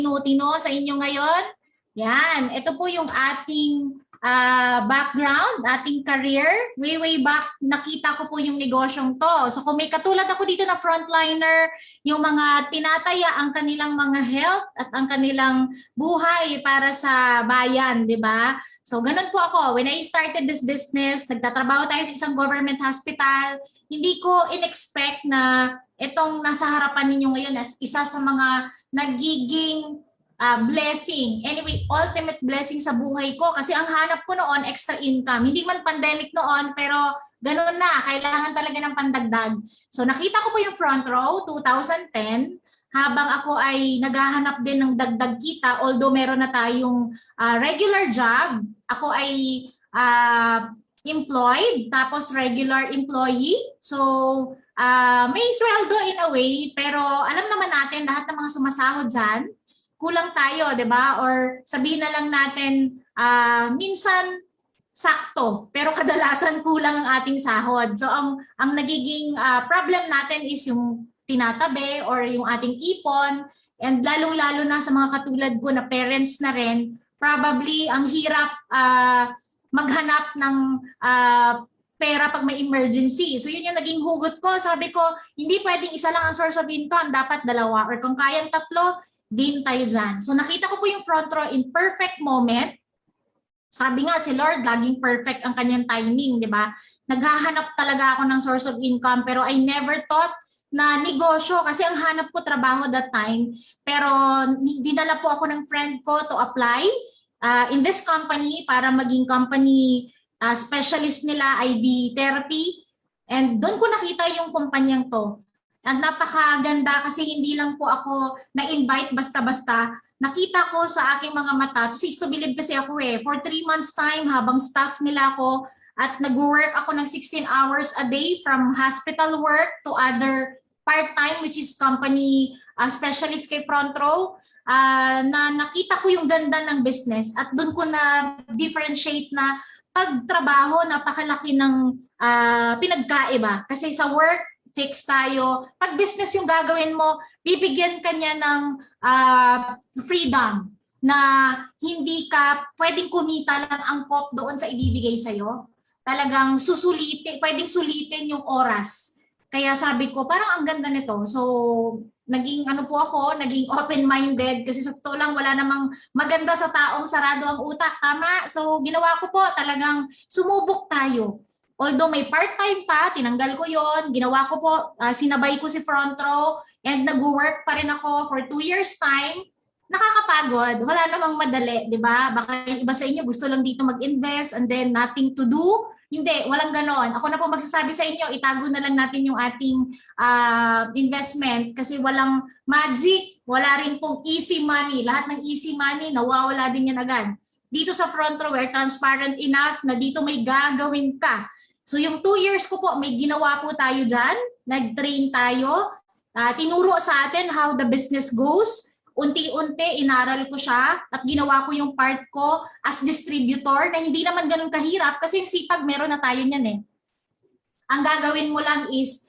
matino-tino sa inyo ngayon. Yan, ito po yung ating background, ating career. Way back, nakita ko po yung negosyong to. So kung may katulad ako dito na frontliner, yung mga tinataya ang kanilang mga health at ang kanilang buhay para sa bayan, di ba? So ganun po ako. When I started this business, nagtatrabaho tayo sa isang government hospital, hindi ko in-expect na itong nasa harapan ninyo ngayon as isa sa mga nagiging blessing. Anyway, ultimate blessing sa buhay ko kasi ang hanap ko noon, extra income. Hindi man pandemic noon, pero ganun na. Kailangan talaga ng pandagdag. So nakita ko po yung front row, 2010, habang ako ay naghahanap din ng dagdag kita, although meron na tayong regular job, ako ay employed, tapos regular employee. So, may sweldo in a way, pero alam naman natin, lahat ng mga sumasahod dyan, kulang tayo, di ba? Or sabihin na lang natin, minsan sakto, pero kadalasan kulang ang ating sahod. So ang nagiging problem natin is yung tinatabi or yung ating ipon, and lalong-lalo na sa mga katulad ko na parents na rin, probably ang hirap maghanap ng pera pag may emergency. So yun yung naging hugot ko. Sabi ko, hindi pwedeng isa lang ang source of income, dapat dalawa. Or kung kayang tatlo, game tayo dyan. So nakita ko po yung front row in perfect moment. Sabi nga si Lord, laging perfect ang kanyang timing, di ba? Naghahanap talaga ako ng source of income, pero I never thought na negosyo kasi ang hanap ko trabaho that time. Pero dinala po ako ng friend ko to apply in this company para maging company specialist nila ay the therapy. And doon ko nakita yung kumpanyang to. At napakaganda kasi hindi lang po ako na-invite basta-basta. Nakita ko sa aking mga mata, to see to believe kasi ako for 3 months time habang staff nila ako at nag-work ako ng 16 hours a day from hospital work to other part-time which is company specialist kay Front Row, na nakita ko yung ganda ng business at doon ko na differentiate na pagtrabaho, napakalaki ng pinagkaiba. Kasi sa work, fix tayo. Pag business yung gagawin mo, bibigyan ka niya ng freedom na hindi ka pwedeng kumita lang angkop doon sa ibibigay sa'yo. Talagang susulitin, pwedeng sulitin yung oras. Kaya sabi ko, parang ang ganda nito. So, naging naging open-minded kasi sa totoo lang wala namang maganda sa taong sarado ang utak. Tama? So, ginawa ko po, talagang sumubok tayo. Although may part-time pa, tinanggal ko yon, ginawa ko po, sinabay ko si Front Row and nag-work pa rin ako for 2 years time. Nakakapagod, wala namang madali, di ba? Baka iba sa inyo gusto lang dito mag-invest and then nothing to do. Hindi, walang ganon. Ako na po magsasabi sa inyo, itago na lang natin yung ating investment kasi walang magic, wala rin pong easy money. Lahat ng easy money, nawawala din yan agad. Dito sa Front Row, we're transparent enough na dito may gagawin ka. So yung 2 years ko po, may ginawa po tayo dyan, nag-train tayo, tinuro sa atin how the business goes, unti-unti inaral ko siya at ginawa ko yung part ko as distributor na hindi naman ganun kahirap kasi yung sipag meron na tayo niyan Ang gagawin mo lang is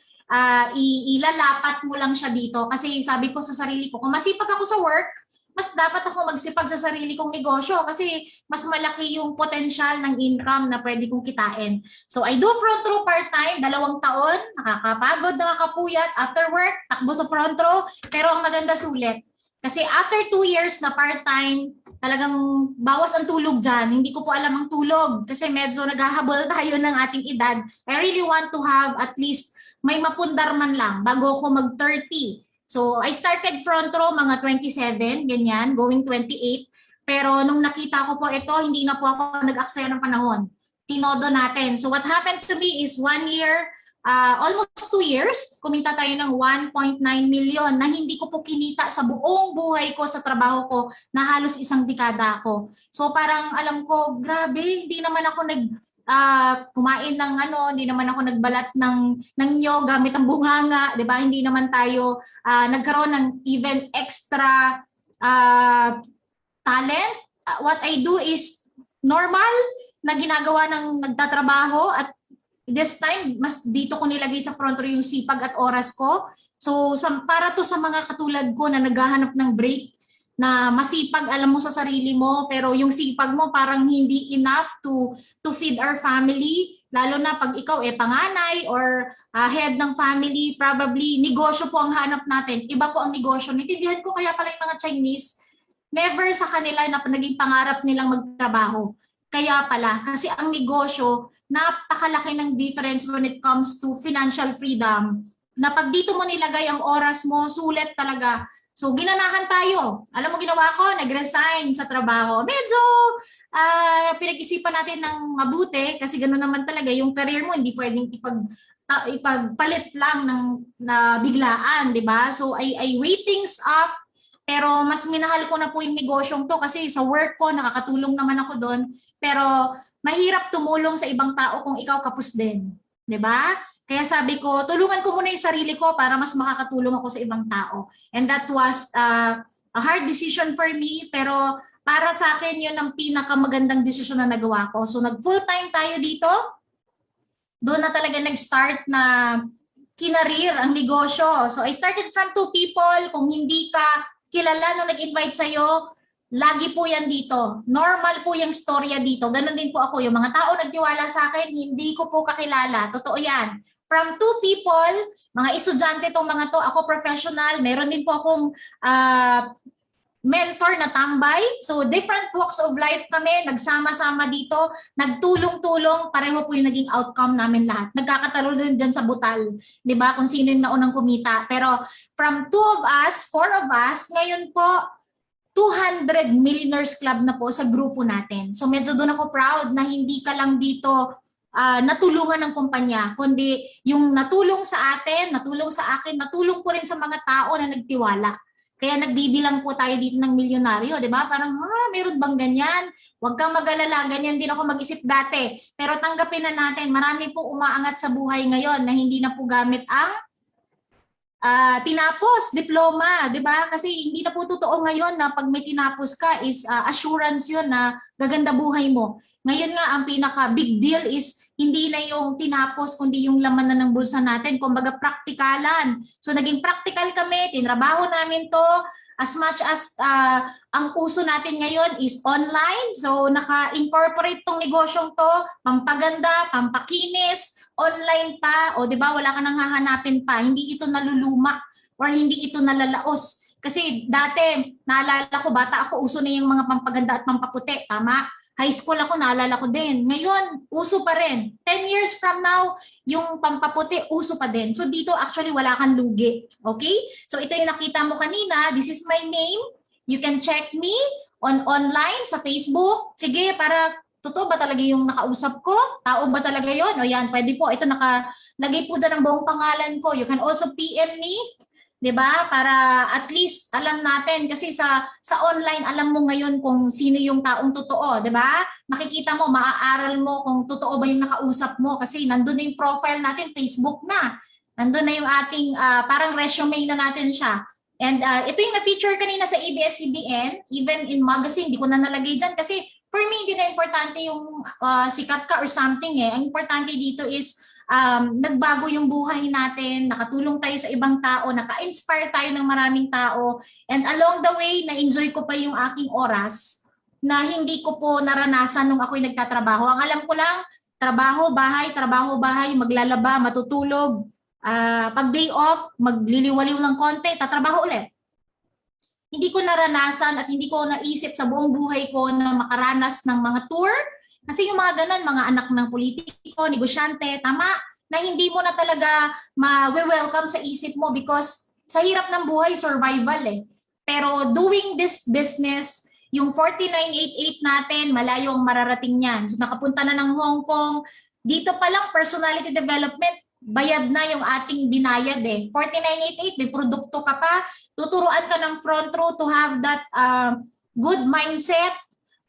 ilalapat mo lang siya dito kasi sabi ko sa sarili ko, kung masipag ako sa work, mas dapat ako magsipag sa sarili kong negosyo kasi mas malaki yung potential ng income na pwede kong kitain. So I do Front Row part-time, 2 taon, nakakapagod, nakakapuyat, after work, takbo sa Front Row, pero ang maganda sulit. Kasi after 2 years na part-time, talagang bawas ang tulog dyan. Hindi ko po alam ang tulog kasi medyo naghahabol tayo ng ating edad. I really want to have at least may mapundar man lang bago ako mag-30. So, I started Front Row mga 27, ganyan, going 28. Pero nung nakita ko po ito, hindi na po ako nag-aksaya ng panahon. Tinodo natin. So, what happened to me is 1 year, almost 2 years, kumita tayo ng 1.9 million na hindi ko po kinita sa buong buhay ko sa trabaho ko na halos isang dekada ako. So, parang alam ko, grabe, hindi naman ako kumain ng hindi naman ako nagbalat ng nyog gamit ang bunganga, 'di ba? Hindi naman tayo nagkaroon ng even extra talent. What I do is normal na ginagawa ng nagtatrabaho at this time mas dito ko nilagay sa front row yung sipag at oras ko. So para to sa mga katulad ko na naghahanap ng break na masipag, alam mo sa sarili mo, pero yung sipag mo parang hindi enough to feed our family, lalo na pag ikaw panganay or head ng family, probably negosyo po ang hanap natin. Iba po ang negosyo. Naintindihan ko kaya pala yung mga Chinese, never sa kanila na naging pangarap nilang magtrabaho. Kaya pala, kasi ang negosyo, napakalaki ng difference when it comes to financial freedom. Na pag dito mo nilagay ang oras mo, sulit talaga. So ginanahan tayo. Alam mo ginawa ko, nag-resign sa trabaho. Medyo pinag-isipan natin ng mabuti kasi gano'n naman talaga yung career mo, hindi pwedeng ipagpalit lang na biglaan, di ba? So I weigh things up, pero mas minahal ko na po yung negosyong to kasi sa work ko, nakakatulong naman ako doon. Pero mahirap tumulong sa ibang tao kung ikaw kapos din. Di ba? Kaya sabi ko, tulungan ko muna yung sarili ko para mas makakatulong ako sa ibang tao. And that was a hard decision for me, pero para sa akin yun ang pinakamagandang desisyon na nagawa ko. So nag-full-time tayo dito. Doon na talaga nag-start na kinarir ang negosyo. So I started from 2 people. Kung hindi ka kilala nung nag-invite sa'yo, lagi po yan dito. Normal po yung storya dito. Ganon din po ako. Yung mga tao nagtiwala sa akin, hindi ko po kakilala. Totoo yan. From 2 people, mga estudyante tong mga to, ako professional, meron din po akong mentor na tambay. So different walks of life kami, nagsama-sama dito, nagtulong-tulong, pareho po yung naging outcome namin lahat. Nagkakatalo din dyan sa butal, di ba? Kung sino yung naunang kumita. Pero from 2 of us, 4 of us, ngayon po, 200 Millionaires Club na po sa grupo natin. So medyo doon ako proud na hindi ka lang dito natulungan ng kumpanya, kundi yung natulong sa atin, natulong sa akin, natulong ko rin sa mga tao na nagtiwala. Kaya nagbibilang po tayo dito ng milyonaryo, di ba? Parang, meron bang ganyan? Huwag kang mag-alala, ganyan din ako mag-isip dati. Pero tanggapin na natin, marami po umaangat sa buhay ngayon na hindi na po gamit ang tinapos, diploma, di ba? Kasi hindi na po totoo ngayon na pag may tinapos ka is assurance yun na gaganda buhay mo. Ngayon nga, ang pinaka big deal is hindi na yung tinapos, kundi yung laman na ng bulsa natin. Kumbaga, praktikalan. So, naging practical kami, tinrabaho namin to, as much as ang uso natin ngayon is online. So, naka-incorporate tong negosyong to, pampaganda, pampakinis, online pa, o di ba wala ka nang hahanapin pa. Hindi ito naluluma or hindi ito nalalaos. Kasi dati, naalala ko, bata ako, uso na yung mga pampaganda at pampaputi. Tama? High school ako, naalala ko din. Ngayon, uso pa rin. 10 years from now, yung pampaputi, uso pa din. So dito actually wala kang lugi. Okay? So ito yung nakita mo kanina. This is my name. You can check me online sa Facebook. Sige, para totoo ba talaga yung nakausap ko? Tao ba talaga yon? O yan, pwede po. Ito nakalagay po dyan ang buong pangalan ko. You can also PM me. 'Di ba? Para at least alam natin kasi sa online alam mo ngayon kung sino yung taong totoo, 'di ba? Makikita mo, maaaral mo kung totoo ba yung nakausap mo kasi nandoon na yung profile natin, Facebook na. Nandoon na yung ating parang resume na natin siya. And ito yung na-feature kanina sa ABS-CBN, even in magazine, di ko na nalagay dyan kasi for me hindi na importante yung sikat ka or something eh. Ang importante dito is nagbago yung buhay natin, nakatulong tayo sa ibang tao, naka-inspire tayo ng maraming tao, and along the way, na-enjoy ko pa yung aking oras na hindi ko po naranasan nung ako'y nagtatrabaho. Ang alam ko lang, trabaho, bahay, maglalaba, matutulog, pag day off, magliliwaliw ng konti, tatrabaho ulit. Hindi ko naranasan at hindi ko naisip sa buong buhay ko na makaranas ng mga tour. Kasi yung mga ganun, mga anak ng politiko, negosyante, tama, na hindi mo na talaga ma-welcome sa isip mo because sa hirap ng buhay, survival eh. Pero doing this business, yung 4988 natin, malayo ang mararating niyan. So nakapunta na ng Hong Kong, dito pa lang personality development, bayad na yung ating binayad eh. 4988, may produkto ka pa, tuturuan ka ng front row to have that good mindset,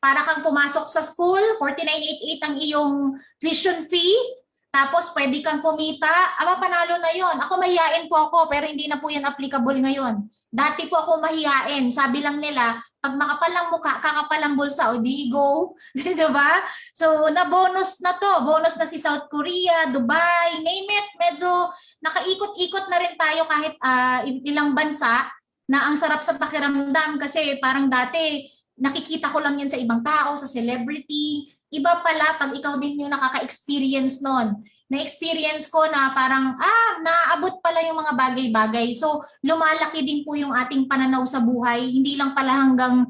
para kang pumasok sa school, 4988 ang iyong tuition fee, tapos pwede kang kumita, panalo na yon. Ako mahihain po ako, pero hindi na po yan applicable ngayon. Dati po ako mahihain, sabi lang nila, pag makapal lang mukha, kakapal ang bulsa, o di go, diba? So, na-bonus na to, bonus na si South Korea, Dubai, name it, medyo nakaikot-ikot na rin tayo kahit ilang bansa. na ang sarap sa pakiramdam kasi parang dati nakikita ko lang yan sa ibang tao, sa celebrity. Iba pala pag ikaw din yung nakaka-experience nun. Na-experience ko na parang, naabot pala yung mga bagay-bagay. So, lumalaki din po yung ating pananaw sa buhay. Hindi lang pala hanggang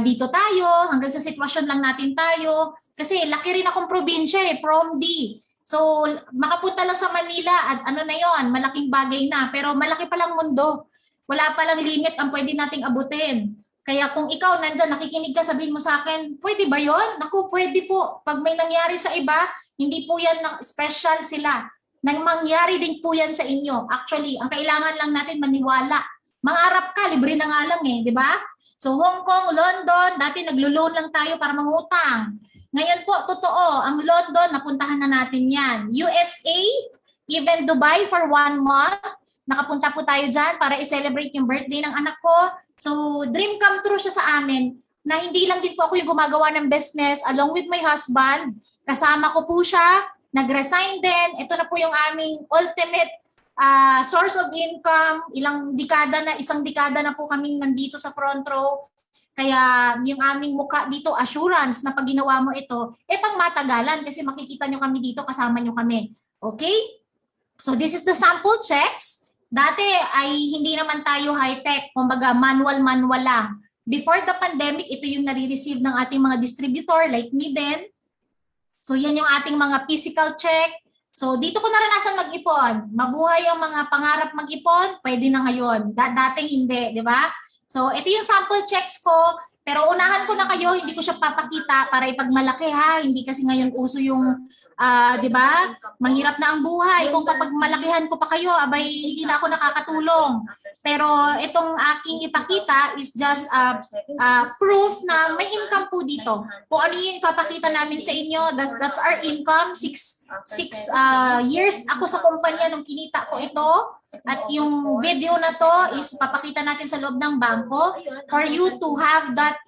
dito tayo, hanggang sa sitwasyon lang natin tayo. Kasi laki rin akong probinsya Prom D. So, makapunta lang sa Manila at ano na yon, malaking bagay na. Pero malaki palang mundo. Wala palang limit ang pwede nating abutin. Kaya kung ikaw nandyan, nakikinig ka, sabihin mo sa akin, pwede ba yon? Naku, pwede po. Pag may nangyari sa iba, hindi po yan special sila. Nang mangyari din po yan sa inyo. Actually, ang kailangan lang natin maniwala. Mangarap ka, libre na nga lang di ba? So Hong Kong, London, dati naglo-loan lang tayo para mangutang. Ngayon po, totoo, ang London, napuntahan na natin yan. USA, even Dubai for 1 month, nakapunta po tayo dyan para i-celebrate yung birthday ng anak ko. So, dream come true siya sa amin na hindi lang din po ako yung gumagawa ng business along with my husband. Kasama ko po siya, nag-resign din. Ito na po yung aming ultimate source of income. Isang dekada na po kaming nandito sa front row. Kaya yung aming muka dito, assurance na pag ginawa mo ito, pang matagalan kasi makikita nyo kami dito, kasama nyo kami. Okay? So this is the sample checks. Dati ay hindi naman tayo high-tech, kumbaga manual-manual lang. Before the pandemic, ito yung nare-receive ng ating mga distributor like me din. So yan yung ating mga physical check. So dito ko naranasan mag-ipon. Mabuhay ang mga pangarap mag-ipon, pwede na ngayon. Dating hindi, di ba? So ito yung sample checks ko. Pero unahan ko na kayo, hindi ko siya papakita para ipagmalaki ha. Hindi kasi ngayon uso yung di ba? Mahirap na ang buhay. Kung kapag malakihan ko pa kayo, abay hindi na ako nakakatulong. Pero itong aking ipakita is just proof na may income po dito. Kung ano yung ipapakita namin sa inyo, that's our income. 6 years ako sa kumpanya nung kinita ko ito. At yung video na to is papakita natin sa loob ng bangko for you to have that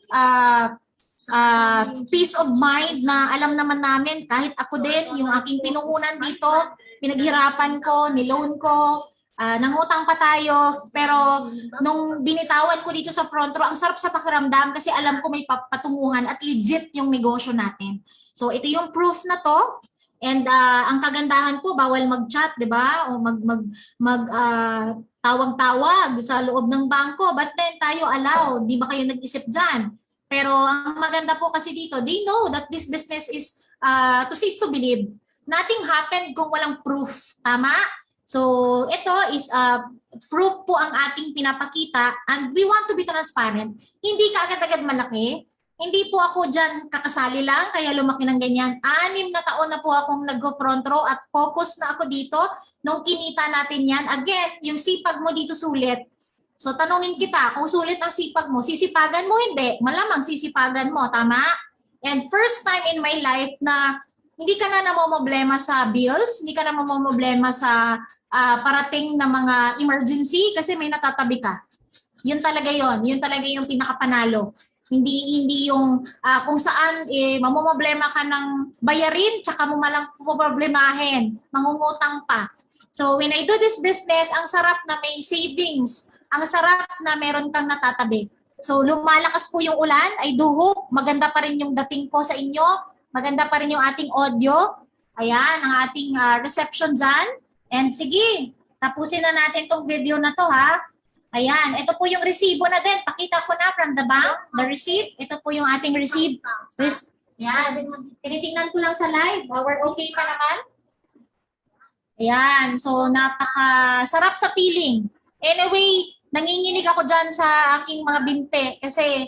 peace of mind na alam naman namin, kahit ako din, yung aking pinuhunan dito, pinaghirapan ko, niloan ko, nangutang pa tayo, pero nung binitawan ko dito sa front row, ang sarap sa pakiramdam kasi alam ko may patunguhan at legit yung negosyo natin. So ito yung proof na to. And ang kagandahan po, bawal mag-chat, 'di ba? O tawag-tawag sa loob ng bangko. But then tayo allow, 'di ba kayo nag-isip diyan? Pero ang maganda po kasi dito, they know that this business is to cease to believe. Nothing happened kung walang proof. Tama? So ito is proof po ang ating pinapakita and we want to be transparent. Hindi ka agad-agad malaki. Hindi po ako dyan kakasali lang, kaya lumaki ng ganyan. 6 na taon na po akong nag-front row at focus na ako dito nung kinita natin yan. Again, yung sipag mo dito sulit. So tanungin kita, kung sulit ang sipag mo, sisipagan mo hindi? Malamang sisipagan mo, tama? And first time in my life na hindi ka na namomroblema sa bills, hindi ka na namomroblema sa parating na mga emergency kasi may natatabi ka. Yun talaga yon, yun talaga yung pinakapanalo. Hindi yung kung saan mamomroblema ka ng bayarin tsaka mo malang problemahin, mangungutang pa. So when I do this business, ang sarap na may savings, ang sarap na meron kang natatabi. So lumalakas po yung ulan, I do hope maganda pa rin yung dating ko sa inyo, maganda pa rin yung ating audio. Ayan, ang ating reception dyan. And sige, tapusin na natin tong video na to ha. Ayan, ito po yung resibo na din. Pakita ko na from the bank, the receipt. Ito po yung ating receipt. Ayan, tinitingnan ko lang sa live. We're okay pa naman. Ayan, so napakasarap sa feeling. Anyway, nanginginig ako dyan sa aking mga binte kasi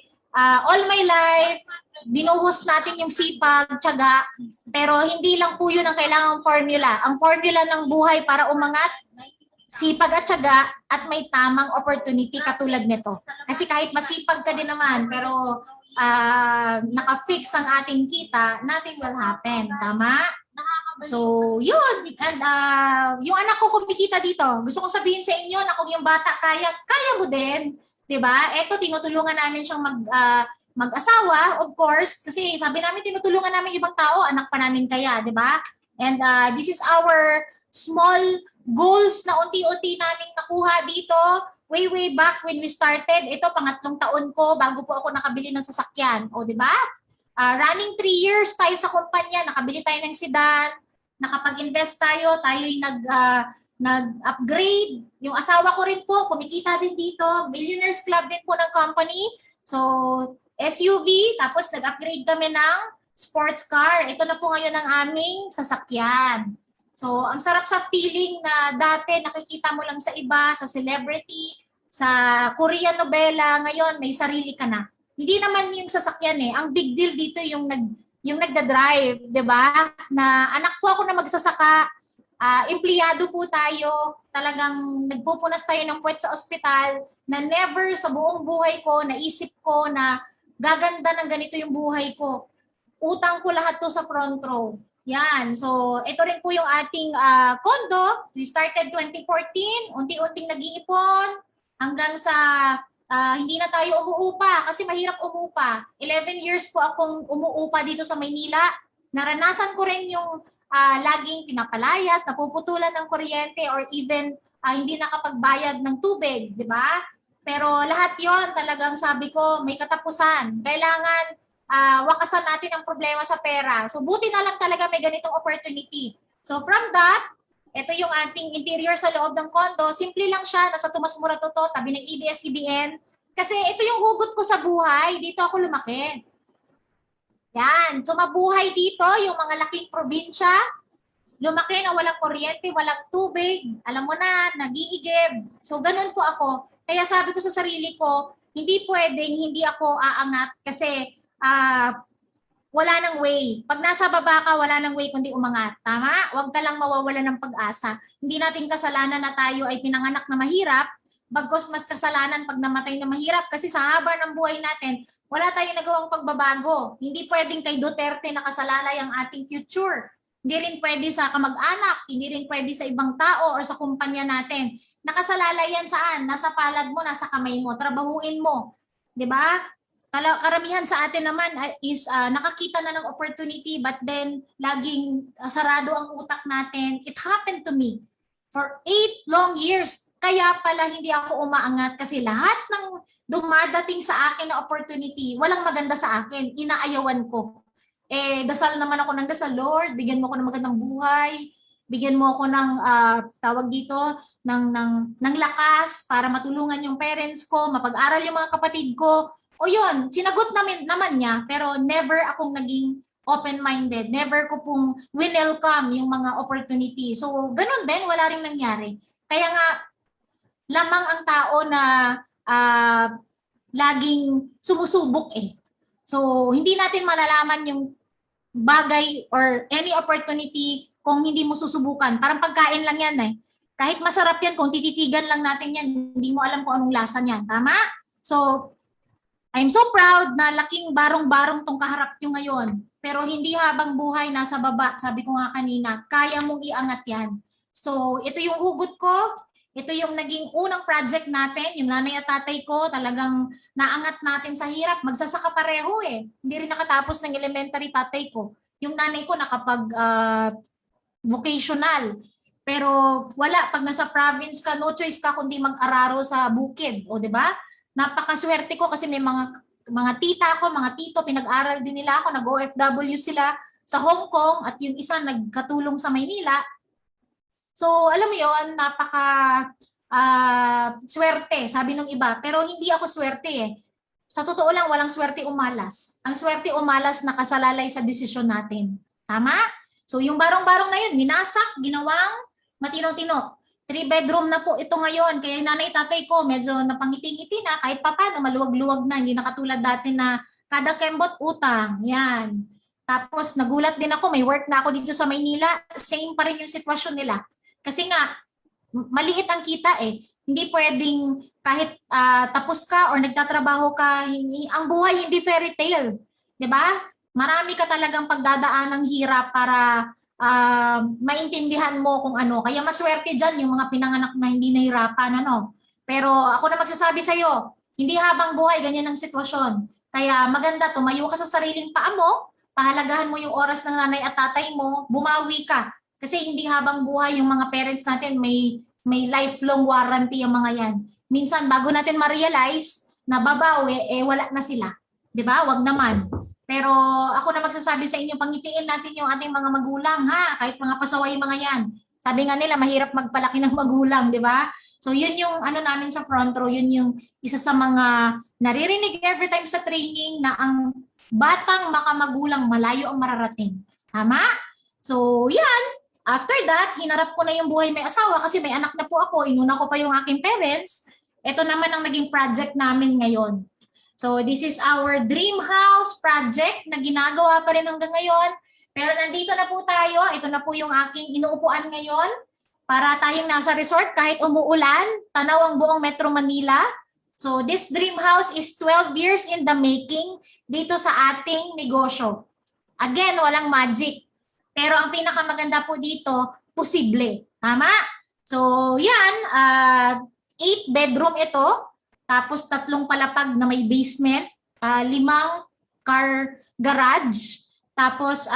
all my life, binuhos natin yung sipag, tiyaga, pero hindi lang po yun ang kailangang formula. Ang formula ng buhay para umangat, sipag at tiyaga at may tamang opportunity katulad nito. Kasi kahit masipag ka din naman, pero naka-fix ang ating kita, nothing will happen. Tama? So, yun. And yung anak ko kumikita dito. Gusto kong sabihin sa inyo na kung yung bata kaya mo din. Diba? Ito, tinutulungan namin siyang mag-asawa, of course. Kasi sabi namin, tinutulungan namin ibang tao, anak pa namin kaya. Diba? And this is our small goals na unti-unti naming nakuha dito. way back when we started, ito pangatlong taon ko bago po ako nakabili ng sasakyan. O, di ba? Running 3 years tayo sa kumpanya, nakabili tayo ng sedan, nakapag-invest tayo, tayo'y nag-upgrade. Yung asawa ko rin po, kumikita din dito. Millionaires Club din po ng company. So, SUV, tapos nag-upgrade kami ng sports car. Ito na po ngayon ang aming sasakyan. So, ang sarap sa feeling na dati nakikita mo lang sa iba, sa celebrity, sa Korean novela, ngayon may sarili ka na. Hindi naman yung sasakyan eh. Ang big deal dito yung nagda-drive, 'di ba? Na anak ko ako na magsasaka, empleyado po tayo, talagang nagpupunas tayo ng puwet sa ospital na never sa buong buhay ko naisip ko na gaganda ng ganito yung buhay ko. Utang ko lahat to sa front row. Yan. So, ito rin po yung ating condo. We started 2014, unti-unting nag-iipon hanggang sa hindi na tayo umuupa kasi mahirap umupa. 11 years po akong umuupa dito sa Maynila. Naranasan ko rin yung laging pinapalayas, napuputulan ng kuryente or even hindi nakapagbayad ng tubig, di ba? Pero lahat yon talagang sabi ko may katapusan. Kailangan wakasan natin ang problema sa pera. So buti na lang talaga may ganitong opportunity. So from that, ito yung ating interior sa loob ng condo. Simple lang siya, nasa Tomas Morato to, tabi ng ABS-CBN. Kasi ito yung hugot ko sa buhay, dito ako lumaki. Yan, so mabuhay dito, yung mga laking probinsya, lumaki na walang kuryente, walang tubig, alam mo na, nag-iigib. So ganun po ako. Kaya sabi ko sa sarili ko, hindi pwedeng hindi ako aangat kasi wala nang way. Pag nasa baba ka, wala nang way kundi umangat. Tama? Huwag ka lang mawawala ng pag-asa. Hindi natin kasalanan na tayo ay pinanganak na mahirap, bagkos mas kasalanan pag namatay na mahirap kasi sa haba ng buhay natin, wala tayong nagawang pagbabago. Hindi pwedeng kay Duterte nakasalalay ang ating future. Hindi rin pwede sa kamag-anak, hindi rin pwede sa ibang tao or sa kumpanya natin. Nakasalalay yan saan? Nasa palad mo, nasa kamay mo, trabahuin mo. 'Di ba? Karamihan sa atin naman is nakakita na ng opportunity but then laging sarado ang utak natin. It happened to me for 8 long years. Kaya pala hindi ako umaangat kasi lahat ng dumadating sa akin na opportunity, walang maganda sa akin. Inaayawan ko. Dasal naman ako ng dasal, Lord, bigyan mo ako ng magandang buhay. Bigyan mo ako ng tawag dito ng lakas para matulungan yung parents ko, mapag-aral yung mga kapatid ko. O yun, sinagot naman niya, pero never akong naging open-minded. Never ko pong winelcome yung mga opportunity. So, ganun din, wala rin nangyari. Kaya nga, lamang ang tao na laging sumusubok eh. So, hindi natin malalaman yung bagay or any opportunity kung hindi mo susubukan. Parang pagkain lang yan eh. Kahit masarap yan, kung tititigan lang natin yan, hindi mo alam kung anong lasa niyan. Tama? So, I'm so proud na laking barong-barong tong kaharap nyo ngayon. Pero hindi habang buhay nasa baba, sabi ko nga kanina, kaya mong iangat yan. So ito yung hugot ko, ito yung naging unang project natin, yung nanay at tatay ko, talagang naangat natin sa hirap. Magsasaka pareho eh. Hindi rin nakatapos ng elementary tatay ko. Yung nanay ko nakapag vocational. Pero wala, pag nasa province ka, no choice ka kundi mag-araro sa bukid. O, di ba? Napakaswerte ko kasi may mga tita ako, mga tito, pinag-aral din nila ako, nag-OFW sila sa Hong Kong at yung isa nagkatulong sa Maynila. So, alam mo yun, napaka swerte, sabi ng iba. Pero hindi ako swerte eh. Sa totoo lang, walang swerte umalas. Ang swerte umalas nakasalalay sa desisyon natin. Tama? So, yung barong-barong na yun, minasak, ginawang matino-tino. 3-bedroom na po ito ngayon. Kaya yung nanay tatay ko medyo napangiting-ngiti na kahit papaano maluwag-luwag na. Hindi na katulad dati na kada kembot utang. Yan. Tapos nagulat din ako, may work na ako dito sa Maynila. Same pa rin yung sitwasyon nila. Kasi nga, maliit ang kita eh. Hindi pwedeng kahit tapos ka or nagtatrabaho ka, ang buhay hindi fairy tale. 'Di ba? Marami ka talagang pagdadaan ng hirap para maintindihan mo kung ano. Kaya maswerte dyan yung mga pinanganak na hindi nahirapan. Ano. Pero ako na magsasabi sa'yo, hindi habang buhay, ganyan ang sitwasyon. Kaya maganda, tumayo ka sa sariling paa mo, pahalagahan mo yung oras ng nanay at tatay mo, bumawi ka. Kasi hindi habang buhay yung mga parents natin, may lifelong warranty yung mga yan. minsan bago natin ma-realize na babawi, wala na sila. Di ba? Wag naman. Pero ako na magsasabi sa inyo, pangitiin natin yung ating mga magulang, ha? Kahit mga pasaway mga yan. Sabi nga nila, mahirap magpalaki ng magulang, di ba? So yun yung ano namin sa front row, yun yung isa sa mga naririnig every time sa training na ang batang makamagulang malayo ang mararating. Tama? So yan, after that, hinarap ko na yung buhay may asawa kasi may anak na po ako, inuna ko pa yung aking parents. Ito naman ang naging project namin ngayon. So this is our dream house project na ginagawa pa rin hanggang ngayon. Pero nandito na po tayo. Ito na po yung aking inuupuan ngayon. Para tayong nasa resort kahit umuulan, tanaw ang buong Metro Manila. So this dream house is 12 years in the making dito sa ating negosyo. Again, walang magic. Pero ang pinakamaganda po dito, posible. Tama? So yan, 8 bedroom ito. Tapos 3 palapag na may basement, 5 car garage. Tapos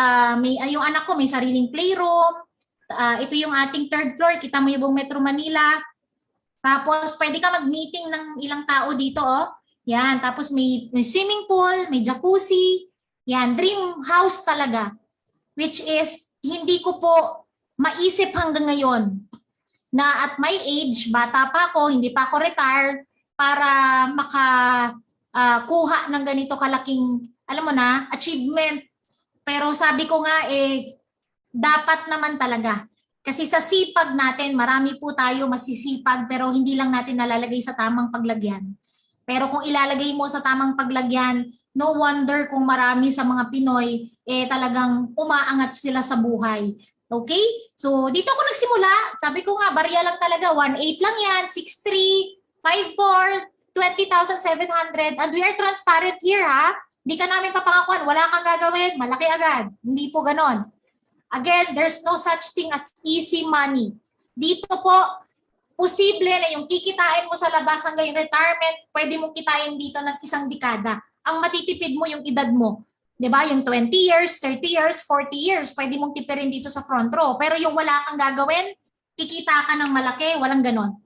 yung anak ko may sariling playroom. Ito yung ating 3rd floor, kita mo yung buong Metro Manila. Tapos pwede ka mag-meeting ng ilang tao dito, oh. Yan, tapos may swimming pool, may jacuzzi. Yan, dream house talaga. Which is hindi ko po maisip hanggang ngayon na at my age, bata pa ako, hindi pa ako retired, para makakuha ng ganito kalaking, alam mo na, achievement. Pero sabi ko nga, dapat naman talaga. Kasi sa sipag natin, marami po tayo masisipag, pero hindi lang natin nalalagay sa tamang paglagyan. Pero kung ilalagay mo sa tamang paglagyan, no wonder kung marami sa mga Pinoy, talagang umaangat sila sa buhay. Okay? So, dito ako nagsimula. Sabi ko nga, barya lang talaga. 1.8 lang yan, 6.3, 5.4, 20,700, and we are transparent here, ha? Hindi ka namin papangakuan, wala kang gagawin, malaki agad. Hindi po ganon. Again, there's no such thing as easy money. Dito po, posible na yung kikitain mo sa labas hanggang retirement, pwede mong kitain dito ng 1 dekada. Ang matitipid mo yung edad mo. 'Di ba? Yung 20 years, 30 years, 40 years, pwede mong tipirin dito sa front row. Pero yung wala kang gagawin, kikita ka ng malaki, walang ganon.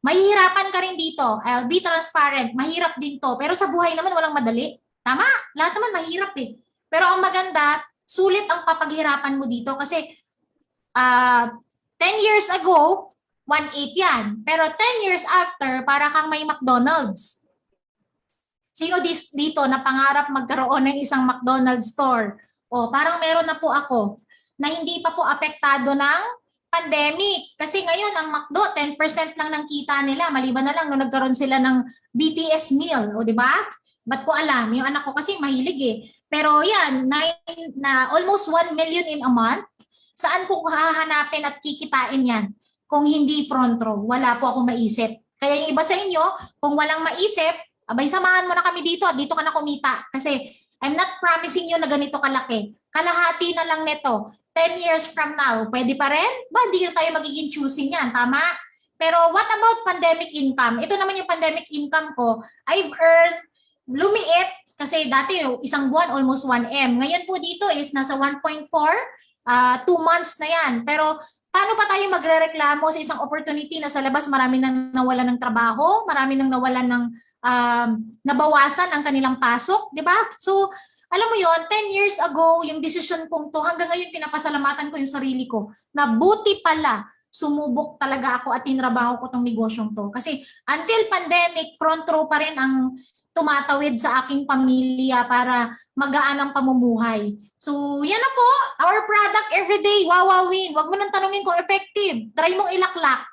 Mahihirapan ka rin dito. I'll be transparent. Mahirap din to. Pero sa buhay naman walang madali. Tama? Lahat naman mahirap eh. Pero ang maganda, sulit ang papaghirapan mo dito kasi 10 years ago, 1.8 yan. Pero 10 years after, para kang may McDonald's. Sino dito na pangarap magkaroon ng isang McDonald's store? O parang meron na po ako na hindi pa po apektado ng pandemic. Kasi ngayon, ang McDo, 10% lang ng kita nila. Maliban na lang nung nagkaroon sila ng BTS meal. O, di ba? Ba't ko alam? Yung anak ko kasi mahilig eh. Pero yan, almost 1 million in a month. Saan ko hahanapin at kikitain yan? Kung hindi front row, wala po akong maisip. Kaya yung iba sa inyo, kung walang maisip, abay, samahan mo na kami dito at dito ka na kumita. Kasi I'm not promising you na ganito kalaki. Kalahati na lang nito. 10 years from now, pwede pa rin? Ba, hindi na tayo magiging choosing yan, tama? Pero what about pandemic income? Ito naman yung pandemic income ko. I've earned, lumiit, kasi dati 1 buwan, almost 1M. Ngayon po dito is nasa 1.4, 2 months na yan. Pero paano pa tayo magrereklamo sa isang opportunity na sa labas marami nang nawalan ng trabaho, marami nang nawalan ng nabawasan ang kanilang pasok, di ba? So, alam mo yon, 10 years ago, yung decision kong to, hanggang ngayon pinapasalamatan ko yung sarili ko, na buti pala, sumubok talaga ako at tinrabaho ko tong negosyong to. Kasi until pandemic, front row pa rin ang tumatawid sa aking pamilya para magaan ang pamumuhay. So, yan na po, our product everyday, wawawin. Huwag mo nang tanungin kung effective. Try mong ilaklak.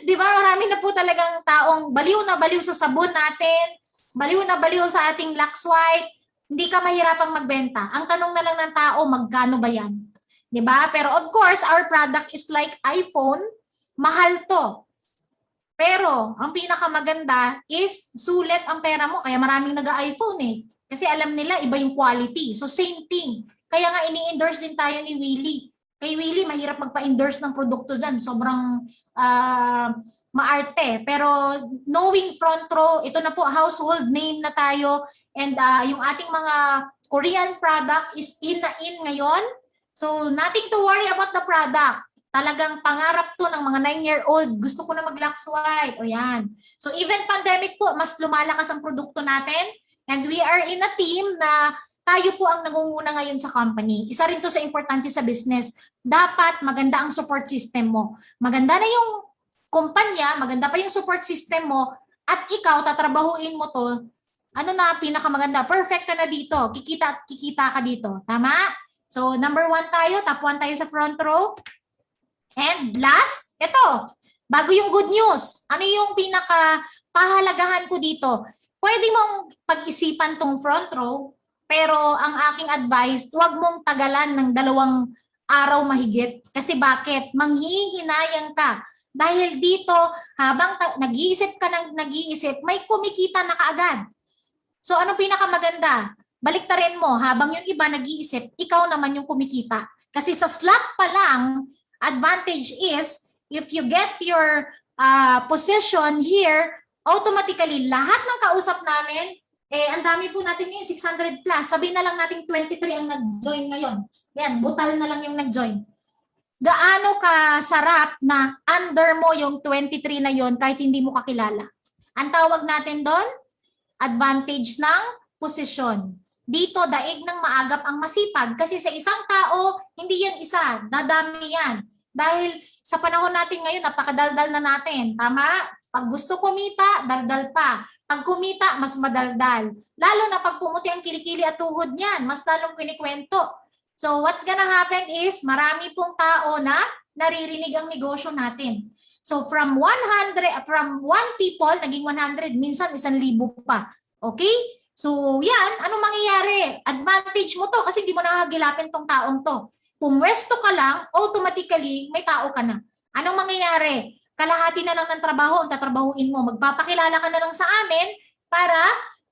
Di ba? Marami na po talagang taong baliw na baliw sa sabon natin, baliw na baliw sa ating Lux White. Hindi ka mahirapang magbenta. Ang tanong na lang ng tao, magkano ba yan? Di ba? Pero of course, our product is like iPhone. Mahal to. Pero, ang pinakamaganda is sulit ang pera mo. Kaya maraming nag-iPhone eh. Kasi alam nila, iba yung quality. So, same thing. Kaya nga, ini-endorse din tayo ni Willie. Kay Willie, mahirap magpa-endorse ng produkto dyan. Sobrang maarte. Pero, knowing front row, ito na po, household name na tayo. And yung ating mga Korean product is in na in ngayon. So, nothing to worry about the product. Talagang pangarap to ng mga 9-year-old. Gusto ko na mag-Lux White. O yan. So even pandemic po, mas lumalakas ang produkto natin. And we are in a team na tayo po ang nangunguna ngayon sa company. Isa rin to sa importante sa business. Dapat maganda ang support system mo. Maganda na yung kumpanya, maganda pa yung support system mo, at ikaw, tatrabahuin mo to. Ano na pinakamaganda? Perfect ka na dito. Kikita ka dito. Tama? So number 1 tayo. Top 1 tayo sa front row. And last, ito, bago yung good news, ano yung pinaka-pahalagahan ko dito? Pwede mong pag-isipan tong front row, pero ang aking advice, huwag mong tagalan ng 2 araw mahigit. Kasi bakit? Manghihinayang ka. Dahil dito, habang nag-iisip ka ng nag-iisip, may kumikita na kaagad. So ano pinakamaganda? Baliktarin mo, habang yung iba nag-iisip, ikaw naman yung kumikita. Kasi sa slot pa lang, advantage is, if you get your position here, automatically, lahat ng kausap namin, ang dami po natin ngayon, 600 plus. Sabihin na lang natin 23 ang nag-join ngayon. Yan, butal na lang yung nag-join. Gaano ka sarap na under mo yung 23 na yon kahit hindi mo kakilala. Ang tawag natin doon, advantage ng posisyon. Dito, daig ng maagap ang masipag. Kasi sa isang tao, hindi yan isa. Dadami yan. Dahil sa panahon natin ngayon, napakadaldal na natin. Tama? Pag gusto kumita, daldal pa. Pag kumita, mas madaldal. Lalo na pag pumuti ang kilikili at tuhod niyan, mas lalong kinikwento. So what's gonna happen is, marami pong tao na naririnig ang negosyo natin. So from 1 people, naging 100, minsan 1,000 pa. Okay? So yan, anong mangyayari? Advantage mo to kasi hindi mo nakagilapin tong taong to. Pumwesto ka lang, automatically may tao ka na. Anong mangyayari? Kalahati na lang ng trabaho ang tatrabahuin mo. Magpapakilala ka na lang sa amin para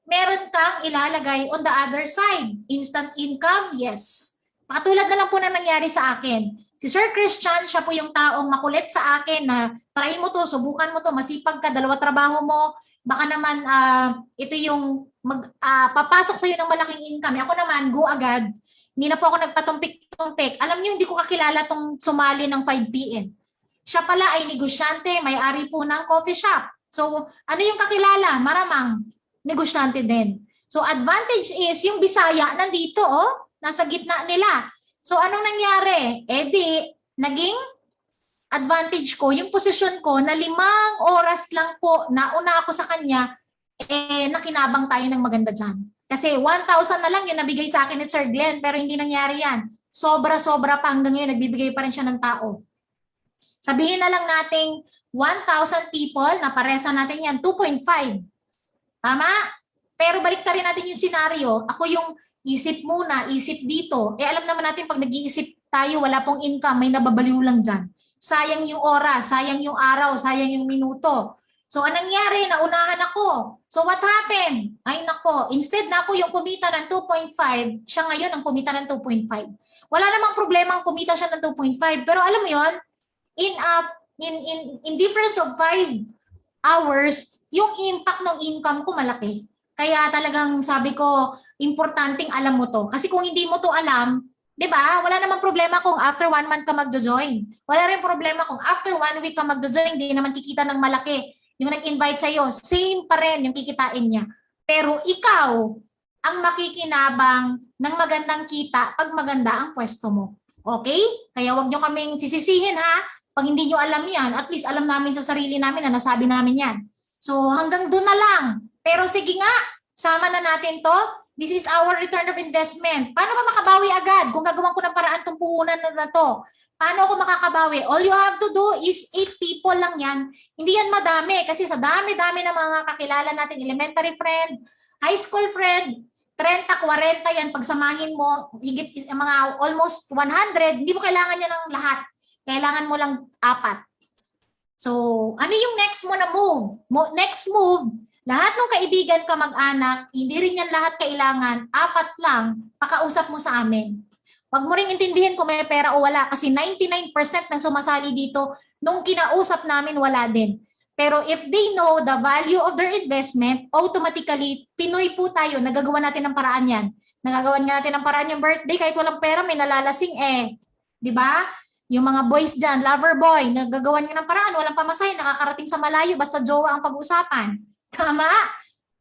meron kang ilalagay on the other side. Instant income, yes. Katulad na lang po na nangyari sa akin. Si Sir Christian, siya po yung taong makulit sa akin na try mo to, subukan mo to, masipag ka, 2 trabaho mo, baka naman ito yung papasok sa'yo ng malaking income. Ako naman, go agad. Hindi na po ako nagpatumpik-tumpik. Alam niyo, hindi ko kakilala tong sumali ng 5 p.m. Siya pala ay negosyante, may-ari po ng coffee shop. So, ano yung kakilala? Maramang negosyante din. So, advantage is yung Bisaya nandito, nasa gitna nila. So, anong nangyari? Di, naging advantage ko, yung posisyon ko na 5 oras lang po, nauna ako sa kanya, nakinabang tayo ng maganda dyan. Kasi 1,000 na lang yung nabigay sa akin ni Sir Glenn, pero hindi nangyari yan. Sobra-sobra pa hanggang ngayon, nagbibigay pa rin siya ng tao. Sabihin na lang nating 1,000 people, na paresa natin yan, 2.5. Tama? Pero baliktarin natin yung senaryo. Ako yung isip muna, isip dito. Alam naman natin pag nag-iisip tayo, wala pong income, may nababaliw lang dyan. Sayang yung oras, sayang yung araw, sayang yung minuto. So, anong nangyari? Naunahan ako. So, what happened? Ay, nako. Instead na ako yung kumita ng 2.5, siya ngayon ang kumita ng 2.5. Wala namang problema ang kumita siya ng 2.5. Pero alam mo yon, in difference of 5 hours, yung impact ng income ko malaki. Kaya talagang sabi ko, importanteng alam mo to. Kasi kung hindi mo to alam, di ba? Wala namang problema kung after 1 month ka magjo-join. Wala rin problema kung after 1 week ka magjo-join, hindi naman kikita ng malaki. Yung nag-invite sa'yo, same pa rin yung kikitain niya. Pero ikaw ang makikinabang ng magandang kita pag maganda ang pwesto mo. Okay? Kaya wag nyo kaming sisisihin ha. Pag hindi nyo alam yan, at least alam namin sa sarili namin na nasabi namin yan. So hanggang doon na lang. Pero sige nga, sama na natin to. This is our return of investment. Paano ba makabawi agad kung gagawin ko ng paraan itong puhunan na to? Paano ako makakabawi? All you have to do is 8 people lang yan. Hindi yan madami kasi sa dami-dami ng mga kakilala natin, elementary friend, high school friend, 30, 40 yan, pagsamahin mo, higit mga almost 100, hindi mo kailangan yan ng lahat. Kailangan mo lang 4. So, ano yung next mo na move? Next move, lahat ng kaibigan ka mag-anak, hindi rin yan lahat kailangan, 4 lang, pakausap mo sa amin. Huwag mo rin intindihin kung may pera o wala kasi 99% ng sumasali dito, nung kinausap namin wala din. Pero if they know the value of their investment, automatically, Pinoy po tayo, nagagawa natin ng paraan yan. Nagagawa natin ng paraan yung birthday, kahit walang pera, may nalalasing di ba? Yung mga boys dyan, lover boy, nagagawan nyo ng paraan, walang pamasahe, nakakarating sa malayo, basta jowa ang pag-usapan. Tama?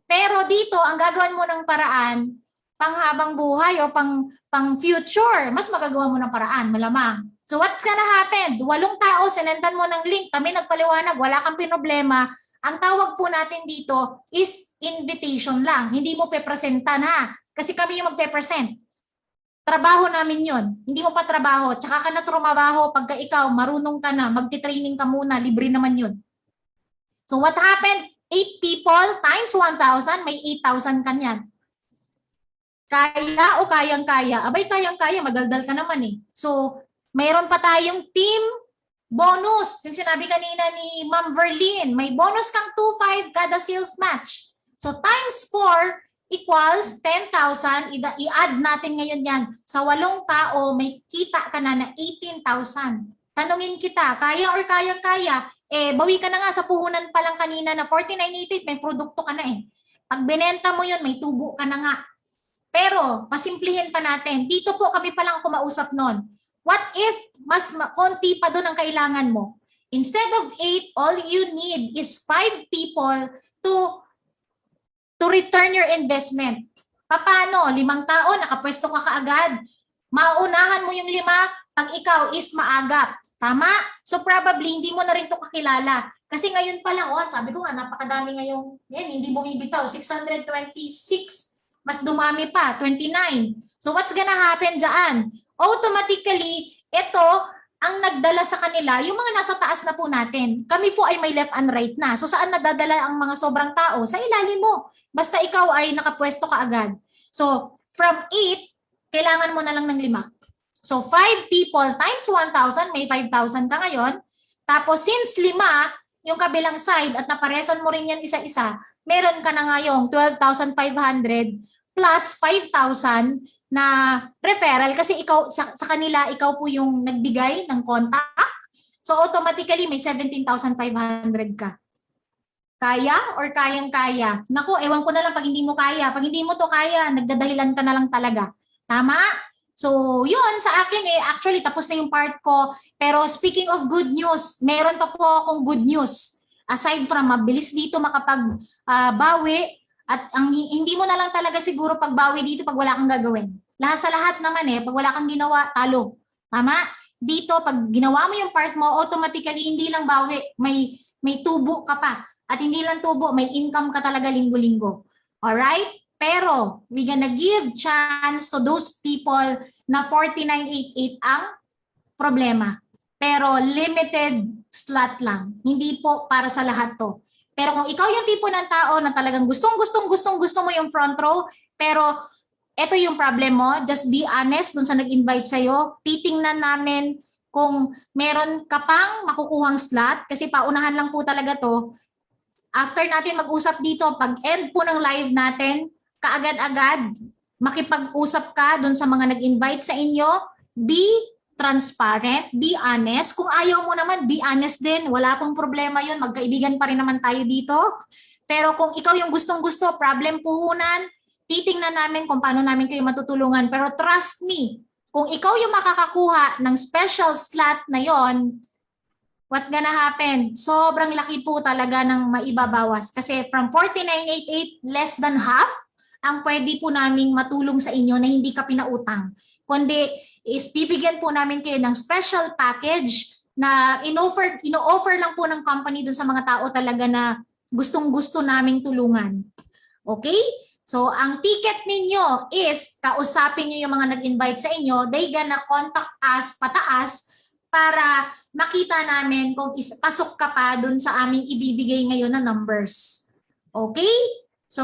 Pero dito, ang gagawin mo ng paraan, panghabang buhay o pang future, mas magagawa mo ng paraan, malamang. So what's gonna happen? 8 tao, sinendan mo ng link, kami nagpaliwanag, wala kang pinoblema. Ang tawag po natin dito is invitation lang. Hindi mo pepresentan ha. Kasi kami yung magpe-present. Trabaho namin yon. Hindi mo pa trabaho. Tsaka ka na trumabaho pagka ikaw, marunong ka na, magti-training ka muna, libre naman yun. So what happened? 8 people times 1,000, may 8,000 ka niyan. Kaya o kayang-kaya? Abay, kayang-kaya, madaldal ka naman eh. So, mayroon pa tayong team bonus. Yung sinabi kanina ni Ma'am Verlin, may bonus kang 2,500 kada sales match. So, times 4 equals 10,000. I-add natin ngayon yan. Sa 8 tao, may kita ka na 18,000. Tanungin kita, kaya or kayang-kaya? Eh, bawi ka na nga sa puhunan pa lang kanina na 49.88, may produkto ka na eh. Pag binenta mo yun, may tubo ka na nga. Pero, pasimplihin pa natin. Dito po kami palang kumausap nun. What if mas konti pa doon ang kailangan mo? Instead of 8, all you need is 5 people to return your investment. Paano? 5 tao, nakapwesto ka kaagad. Maunahan mo yung 5 pag ikaw is maagap. Tama? So probably, hindi mo na rin ito kakilala. Kasi ngayon pa lang, sabi ko nga, napakadami ngayong, hindi bumibitaw, 626. Mas dumami pa, 29. So what's gonna happen dyan? Automatically, ito ang nagdala sa kanila, yung mga nasa taas na po natin. Kami po ay may left and right na. So saan nadadala ang mga sobrang tao? Sa ilalim mo. Basta ikaw ay nakapwesto ka agad. So from 8, kailangan mo na lang ng 5. So 5 people times 1,000, may 5,000 ka ngayon. Tapos since 5, yung kabilang side at naparesan mo rin yan isa-isa, meron ka na ngayong 12,500 plus 5,000 na referral kasi ikaw sa kanila, ikaw po yung nagbigay ng contact. So automatically may 17,500 ka. Kaya or kayang-kaya? Naku, ewan ko na lang pag hindi mo kaya. Pag hindi mo to kaya, nagdadahilan ka na lang talaga. Tama? So yun, sa akin actually tapos na yung part ko. Pero speaking of good news, meron pa po akong good news. Aside from mabilis dito makapag-bawi, at ang hindi mo na lang talaga siguro pagbawi dito pag wala kang gagawin. Lahat sa lahat naman pag wala kang ginawa, talo. Tama? Dito, pag ginawa mo yung part mo, automatically hindi lang bawi, may tubo ka pa. At hindi lang tubo, may income ka talaga linggo-linggo. Alright? Pero, we gonna give chance to those people na 49.88 ang problema. Pero limited slot lang. Hindi po para sa lahat to. Pero kung ikaw yung tipo ng tao na talagang gusto mo yung front row, pero ito yung problem mo, just be honest dun sa nag-invite sa'yo. Titingnan namin kung meron ka pang makukuhang slot kasi paunahan lang po talaga to. After natin mag-usap dito, pag end po ng live natin, kaagad-agad, makipag-usap ka dun sa mga nag-invite sa inyo, be transparent, be honest. Kung ayaw mo naman, be honest din. Wala pong problema yun. Magkaibigan pa rin naman tayo dito. Pero kung ikaw yung gustong-gusto, problem puhunan, titingnan namin kung paano namin kayo matutulungan. Pero trust me, kung ikaw yung makakakuha ng special slot na yon, what gonna happen? Sobrang laki po talaga ng maibabawas. Kasi from 49.88, less than half, ang pwede po naming matulong sa inyo na hindi ka pinautang. Kundi is bibigyan po namin kayo ng special package na ino-offer lang po ng company dun sa mga tao talaga na gustong-gusto naming tulungan. Okay? So, ang ticket ninyo is kausapin nyo yung mga nag-invite sa inyo. They gonna contact us pataas para makita namin kung pasok ka pa dun sa aming ibibigay ngayon na numbers. Okay? So,